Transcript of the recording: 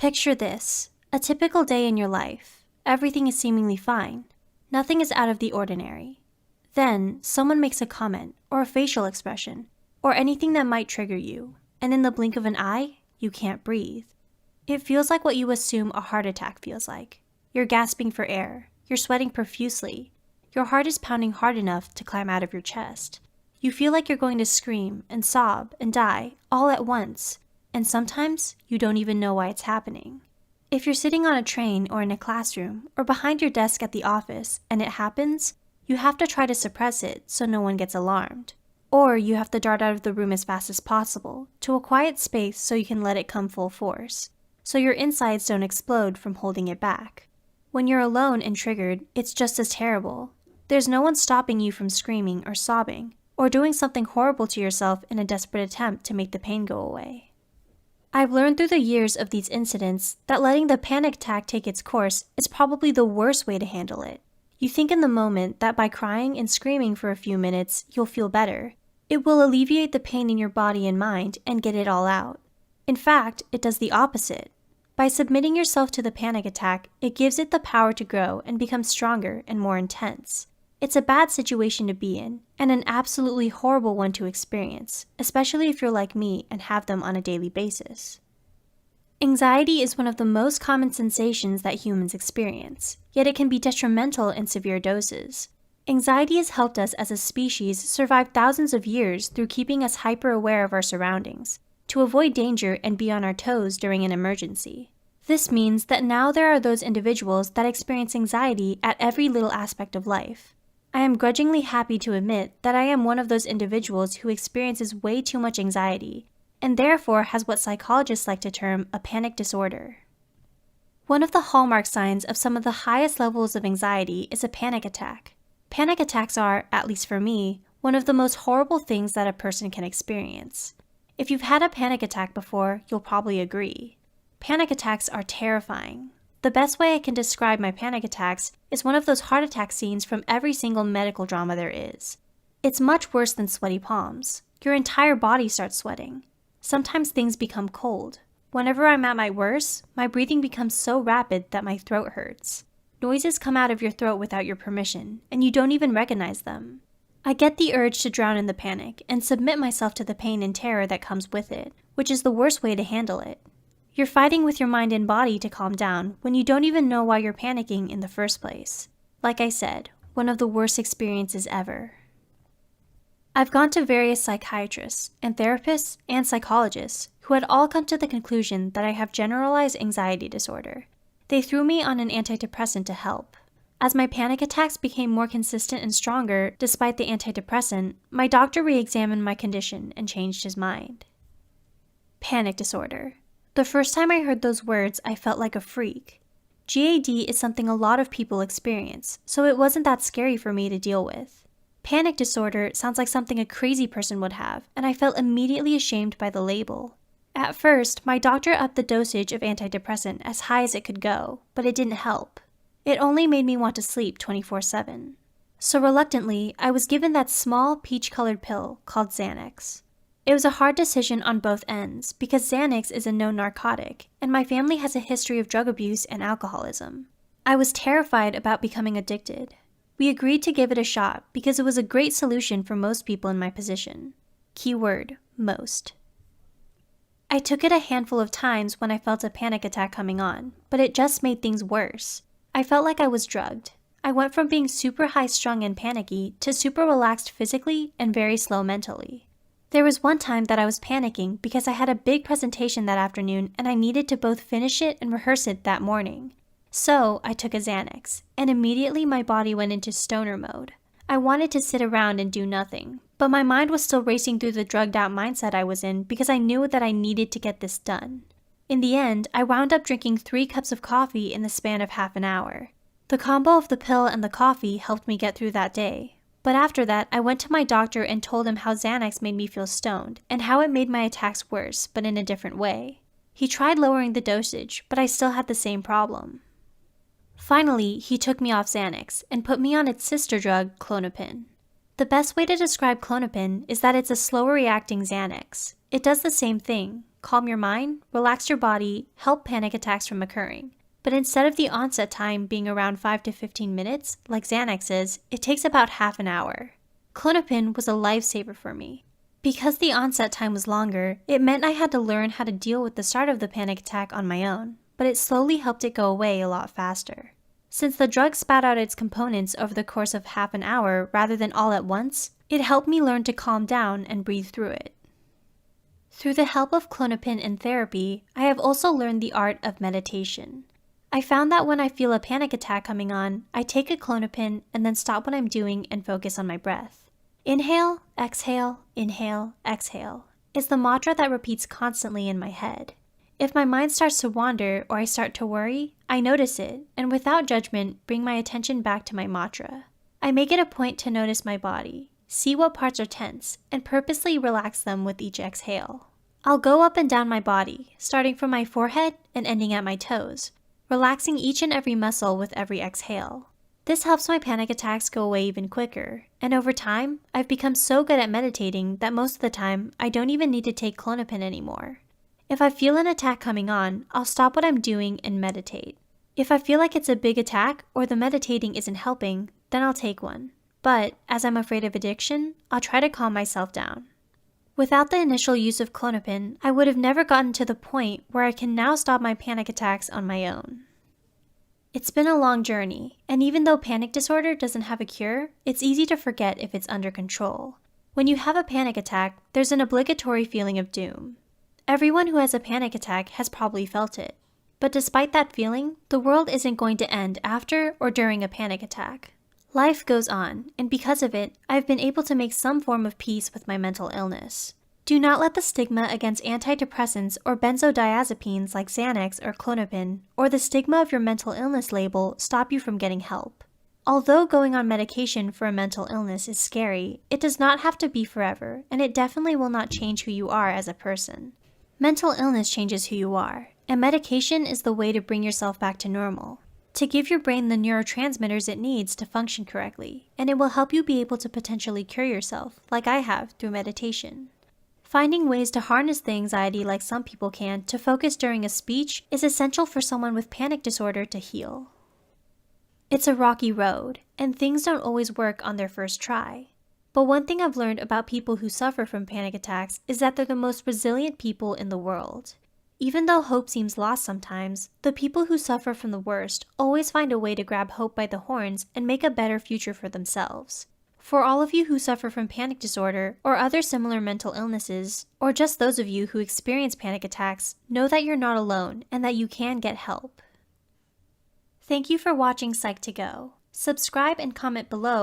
Picture this, a typical day in your life. Everything is seemingly fine. Nothing is out of the ordinary. Then, someone makes a comment, or a facial expression, or anything that might trigger you, and in the blink of an eye, you can't breathe. It feels like what you assume a heart attack feels like. You're gasping for air, you're sweating profusely, your heart is pounding hard enough to climb out of your chest. You feel like you're going to scream and sob and die all at once, and sometimes you don't even know why it's happening. If you're sitting on a train or in a classroom or behind your desk at the office and it happens, you have to try to suppress it so no one gets alarmed. Or you have to dart out of the room as fast as possible to a quiet space so you can let it come full force, so your insides don't explode from holding it back. When you're alone and triggered, it's just as terrible. There's no one stopping you from screaming or sobbing, or doing something horrible to yourself in a desperate attempt to make the pain go away. I've learned through the years of these incidents that letting the panic attack take its course is probably the worst way to handle it. You think in the moment that by crying and screaming for a few minutes, you'll feel better. It will alleviate the pain in your body and mind and get it all out. In fact, it does the opposite. By submitting yourself to the panic attack, it gives it the power to grow and become stronger and more intense. It's a bad situation to be in, and an absolutely horrible one to experience, especially if you're like me and have them on a daily basis. Anxiety is one of the most common sensations that humans experience, yet it can be detrimental in severe doses. Anxiety has helped us as a species survive thousands of years through keeping us hyper-aware of our surroundings, to avoid danger and be on our toes during an emergency. This means that now there are those individuals that experience anxiety at every little aspect of life. I am grudgingly happy to admit that I am one of those individuals who experiences way too much anxiety, and therefore has what psychologists like to term a panic disorder. One of the hallmark signs of some of the highest levels of anxiety is a panic attack. Panic attacks are, at least for me, one of the most horrible things that a person can experience. If you've had a panic attack before, you'll probably agree. Panic attacks are terrifying. The best way I can describe my panic attacks is one of those heart attack scenes from every single medical drama there is. It's much worse than sweaty palms. Your entire body starts sweating. Sometimes things become cold. Whenever I'm at my worst, my breathing becomes so rapid that my throat hurts. Noises come out of your throat without your permission, and you don't even recognize them. I get the urge to drown in the panic and submit myself to the pain and terror that comes with it, which is the worst way to handle it. You're fighting with your mind and body to calm down when you don't even know why you're panicking in the first place. Like I said, one of the worst experiences ever. I've gone to various psychiatrists and therapists and psychologists who had all come to the conclusion that I have generalized anxiety disorder. They threw me on an antidepressant to help. As my panic attacks became more consistent and stronger despite the antidepressant, my doctor re-examined my condition and changed his mind. Panic disorder. The first time I heard those words, I felt like a freak. GAD is something a lot of people experience, so it wasn't that scary for me to deal with. Panic disorder sounds like something a crazy person would have, and I felt immediately ashamed by the label. At first, my doctor upped the dosage of antidepressant as high as it could go, but it didn't help. It only made me want to sleep 24/7. So reluctantly, I was given that small peach-colored pill called Xanax. It was a hard decision on both ends because Xanax is a known narcotic, and my family has a history of drug abuse and alcoholism. I was terrified about becoming addicted. We agreed to give it a shot because it was a great solution for most people in my position. Keyword, most. I took it a handful of times when I felt a panic attack coming on, but it just made things worse. I felt like I was drugged. I went from being super high-strung and panicky to super relaxed physically and very slow mentally. There was one time that I was panicking because I had a big presentation that afternoon and I needed to both finish it and rehearse it that morning. So I took a Xanax, and immediately my body went into stoner mode. I wanted to sit around and do nothing, but my mind was still racing through the drugged-out mindset I was in because I knew that I needed to get this done. In the end, I wound up drinking 3 cups of coffee in the span of half an hour. The combo of the pill and the coffee helped me get through that day. But after that, I went to my doctor and told him how Xanax made me feel stoned and how it made my attacks worse, but in a different way. He tried lowering the dosage, but I still had the same problem. Finally, he took me off Xanax and put me on its sister drug, Klonopin. The best way to describe Klonopin is that it's a slower reacting Xanax. It does the same thing, calm your mind, relax your body, help panic attacks from occurring. But instead of the onset time being around 5 to 15 minutes, like Xanax is, it takes about half an hour. Klonopin was a lifesaver for me. Because the onset time was longer, it meant I had to learn how to deal with the start of the panic attack on my own, but it slowly helped it go away a lot faster. Since the drug spat out its components over the course of half an hour rather than all at once, it helped me learn to calm down and breathe through it. Through the help of Klonopin and therapy, I have also learned the art of meditation. I found that when I feel a panic attack coming on, I take a Klonopin and then stop what I'm doing and focus on my breath. Inhale, exhale, exhale is the mantra that repeats constantly in my head. If my mind starts to wander or I start to worry, I notice it and without judgment bring my attention back to my mantra. I make it a point to notice my body, see what parts are tense, and purposely relax them with each exhale. I'll go up and down my body, starting from my forehead and ending at my toes, relaxing each and every muscle with every exhale. This helps my panic attacks go away even quicker, and over time, I've become so good at meditating that most of the time, I don't even need to take Klonopin anymore. If I feel an attack coming on, I'll stop what I'm doing and meditate. If I feel like it's a big attack or the meditating isn't helping, then I'll take one. But, as I'm afraid of addiction, I'll try to calm myself down. Without the initial use of Klonopin, I would have never gotten to the point where I can now stop my panic attacks on my own. It's been a long journey, and even though panic disorder doesn't have a cure, it's easy to forget if it's under control. When you have a panic attack, there's an obligatory feeling of doom. Everyone who has a panic attack has probably felt it. But despite that feeling, the world isn't going to end after or during a panic attack. Life goes on, and because of it, I've been able to make some form of peace with my mental illness. Do not let the stigma against antidepressants or benzodiazepines like Xanax or Klonopin, or the stigma of your mental illness label stop you from getting help. Although going on medication for a mental illness is scary, it does not have to be forever, and it definitely will not change who you are as a person. Mental illness changes who you are, and medication is the way to bring yourself back to normal, to give your brain the neurotransmitters it needs to function correctly, and it will help you be able to potentially cure yourself, like I have through meditation. Finding ways to harness the anxiety like some people can to focus during a speech is essential for someone with panic disorder to heal. It's a rocky road, and things don't always work on their first try. But one thing I've learned about people who suffer from panic attacks is that they're the most resilient people in the world. Even though hope seems lost sometimes, the people who suffer from the worst always find a way to grab hope by the horns and make a better future for themselves. For all of you who suffer from panic disorder or other similar mental illnesses, or just those of you who experience panic attacks, know that you're not alone and that you can get help. Thank you for watching Psych2Go. Subscribe and comment below